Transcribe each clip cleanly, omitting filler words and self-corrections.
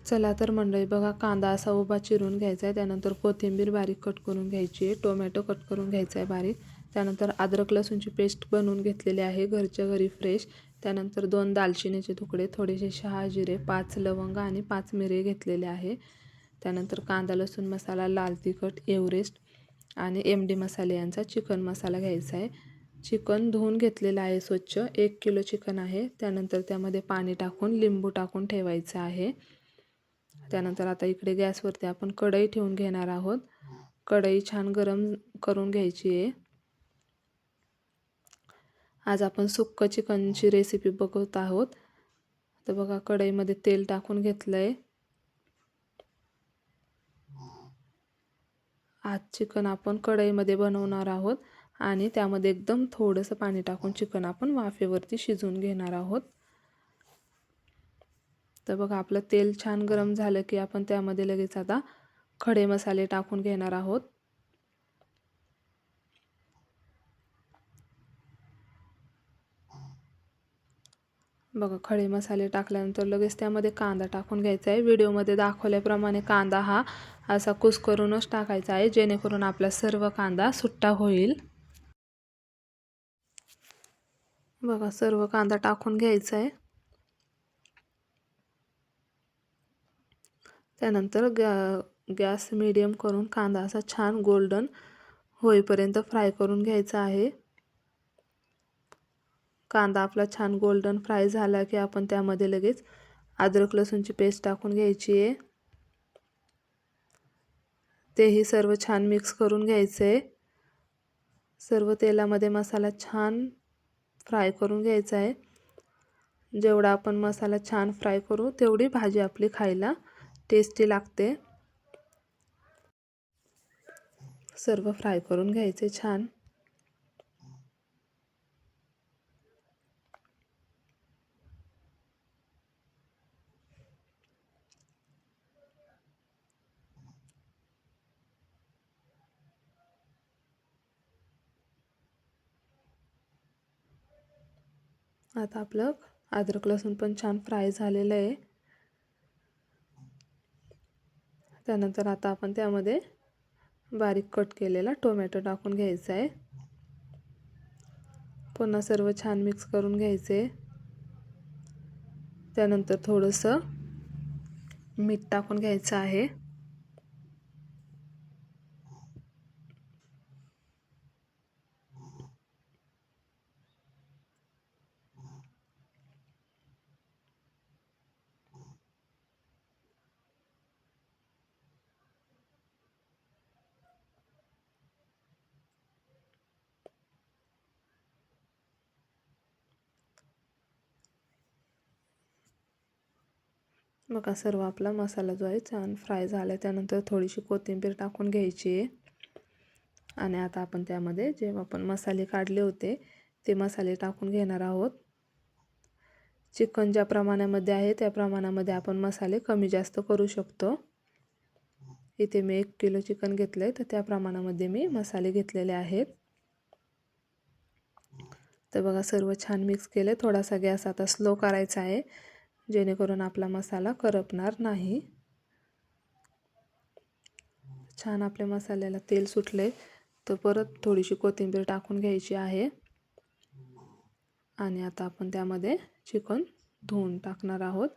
चला तर मंडळी बघा, कांदा असा उभा चिरून घ्यायचा आहे, त्यानंतर कोथिंबीर बारीक कट करून घ्यायची आहे, टोमॅटो कट करून घ्यायचा आहे बारीक, त्यानंतर अद्रक लसूणची पेस्ट बनवून घेतलेली आहे घरच्या घरी फ्रेश, त्यानंतर 2 दालचिनीचे तुकडे, थोडेसे शहा जिरे, 5 लवंग आणि 5 मिरे घेतलेले आहे, त्यानंतर कांदा लसूण मसाला, लाल तिखट, एव्हरेस्ट आणि MD मसाले यांचा चिकन मसाला घ्यायचा आहे. चिकन धुवून घेतलेलं आहे स्वच्छ, 1 किलो चिकन आहे. त्यानंतर त्यामध्ये पाणी टाकून लिंबू टाकून ठेवायचं आहे. त्यानंतर आता इकडे गॅसवरती आपण कढई ठेवून घेणार आहोत. कढई छान गरम करून घ्यायची आहे. आज आपण सुक्क चिकनची रेसिपी बघत आहोत. तर बघा, कढईमध्ये तेल टाकून घेतलंय. आज चिकन आपण कढईमध्ये बनवणार आहोत आणि त्यामध्ये एकदम थोडंसं पाणी टाकून चिकन आपण वाफेवरती शिजवून घेणार आहोत. तर बघा, आपलं तेल छान गरम झालं की आपण त्यामध्ये लगेच आता खडे मसाले टाकून घेणार आहोत. बघा, खडे मसाले टाकल्यानंतर लगेच त्यामध्ये कांदा टाकून घ्यायचा आहे. व्हिडिओमध्ये दाखवल्याप्रमाणे कांदा हा असा कुस्करूनच टाकायचा आहे, जेणेकरून आपला सर्व कांदा सुट्टा होईल. बघा, सर्व कांदा टाकून घ्यायचा आहे. त्यानंतर गॅस मीडियम करून कांदा असा छान गोल्डन होईपर्यंत फ्राय करून घ्यायचा आहे. कांदा आपला छान गोल्डन फ्राय झाला की आपण त्यामध्ये लगेच अद्रक लसूणची पेस्ट टाकून घ्यायची आहे. तेही सर्व छान मिक्स करून घ्यायचं आहे. सर्व तेलामध्ये मसाला छान फ्राय करून घ्यायचा आहे. जेवढा आपण मसाला छान फ्राय करू तेवढी भाजी आपली खायला टेस्टी लागते. सर्व फ्राय करून घ्यायचे छान. आता आपलं अद्रक लसूण पण छान फ्राय झालेलं आहे. त्यानंतर आता आपण त्यामध्ये बारीक कट केलेला टोमॅटो टाकून घ्यायचा आहे. पुन्हा सर्व छान मिक्स करून घ्यायचे. त्यानंतर थोडंसं मीठ टाकून घ्यायचं आहे. बघा, सर्व आपला मसाला जो आहे छान फ्राय झाला आहे. त्यानंतर थोडीशी कोथिंबीर टाकून घ्यायची आहे. आणि आता आपण त्यामध्ये जे आपण मसाले काढले होते ते मसाले टाकून घेणार आहोत. चिकन ज्या प्रमाणामध्ये आहे त्या प्रमाणामध्ये आपण मसाले कमी जास्त करू शकतो. इथे मी 1 किलो चिकन घेतलं आहे, तर त्या प्रमाणामध्ये मी मसाले घेतलेले आहेत. तर बघा, सर्व छान मिक्स केले. थोडासा गॅस आता स्लो करायचा आहे, जेणेकरून आपला मसाला करपणार नाही. छान आपल्या मसाल्याला तेल सुटले, तर परत थोडीशी कोथिंबीर टाकून घ्यायची आहे. आणि आता आपण त्यामध्ये चिकन धुवून टाकणार आहोत.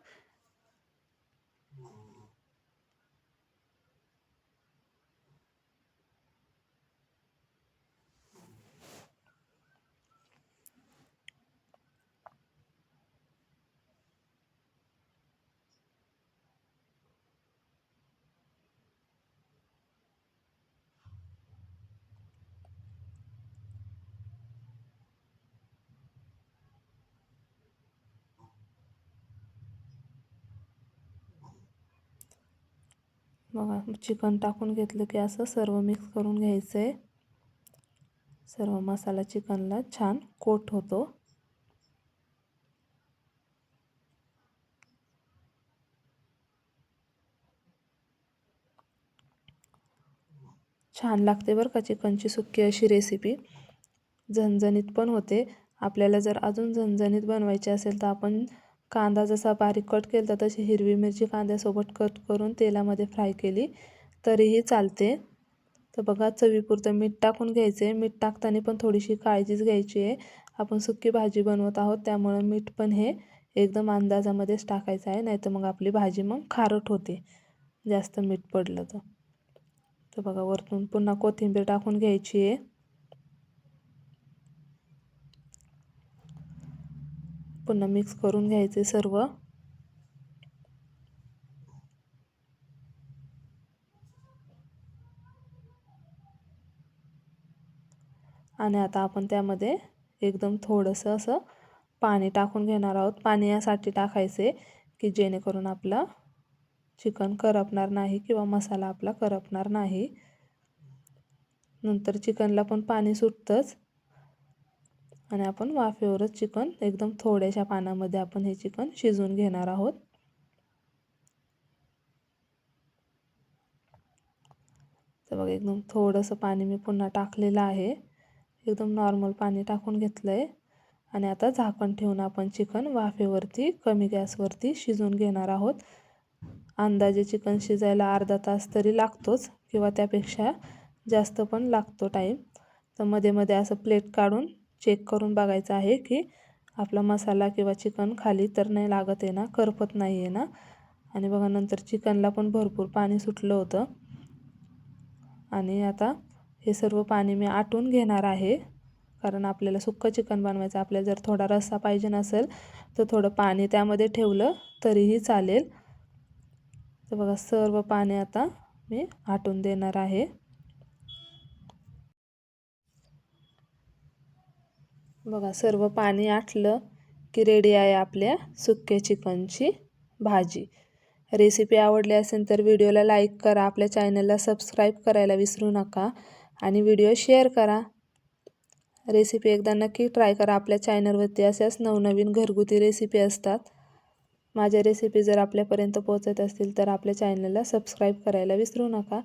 बघा, चिकन टाकून घेतलं की असं सर्व मिक्स करून घ्यायचं आहे. सर्व मसाला चिकनला छान कोट होतो. छान लागते बरं का चिकनची सुक्की अशी रेसिपी. झणझणीत पण होते. आपल्याला जर अजून झणझणीत बनवायची असेल तर आपण कांदा जसा बारीक कट केला तशी हिरवी मिरची कांद्यासोबत कट करून तेलामध्ये फ्राय केली तरीही चालते. तर बघा चवीपुरतं मीठ टाकून घ्यायचं आहे. मीठ टाकताना पण थोडीशी काळजीच घ्यायची आहे. आपण सुकी भाजी बनवत आहोत त्यामुळे मीठ पण हे एकदम अंदाजामध्येच टाकायचं आहे, नाहीतर मग आपली भाजी मग खारट होते जास्त मीठ पडलं तर. तर बघा वरतून पुन्हा कोथिंबीर टाकून घ्यायची आहे. पुन्हा मिक्स करून घ्यायचे सर्व. आणि आता आपण त्यामध्ये एकदम थोडंसं असं पाणी टाकून घेणार आहोत. पाणी यासाठी टाकायचे की जेणेकरून आपला चिकन करपणार नाही किंवा मसाला आपला करपणार नाही. नंतर चिकनला पण पाणी सुटतंच आणि आपण वाफेवरच चिकन एकदम थोड्याशा पाण्यामध्ये आपण हे चिकन शिजवून घेणार आहोत. तर बघा एकदम थोडंसं पाणी मी पुन्हा टाकलेलं आहे. एकदम नॉर्मल पाणी टाकून घेतलं आहे आणि आता झाकण ठेवून आपण चिकन वाफेवरती कमी गॅसवरती शिजवून घेणार आहोत. अंदाजे चिकन शिजायला अर्धा तास तरी लागतोच किंवा त्यापेक्षा जास्त पण लागतो टाईम. तर मध्ये मध्ये असं प्लेट काढून चेक करून बघायचं आहे की आपला मसाला किंवा चिकन खाली तर नाही लागत आहे ना, करपत नाही आहे ना. आणि बघा नंतर चिकनला पण भरपूर पाणी सुटलं होतं. आणि आता हे सर्व पाणी मी आटून घेणार आहे, कारण आपल्याला सुक्कं चिकन बनवायचं. आपल्याला जर थोडा रस्सा पाहिजे नसेल तर थोडं पाणी त्यामध्ये ठेवलं तरीही चालेल. तर बघा सर्व पाणी आता मी आटून देणार आहे. बघा सर्व पाणी आटलं की रेडी आहे आपल्या सुक्या चिकनची भाजी. रेसिपी आवडली असेल तर व्हिडिओला लाईक करा, आपल्या चॅनलला सबस्क्राईब करायला विसरू नका आणि व्हिडिओ शेअर करा. रेसिपी एकदा नक्की ट्राय करा. आपल्या चॅनलवरती अशाच नवनवीन घरगुती रेसिपी असतात. माझ्या रेसिपी जर आपल्यापर्यंत पोहोचत असतील तर आपल्या चॅनलला सबस्क्राईब करायला विसरू नका.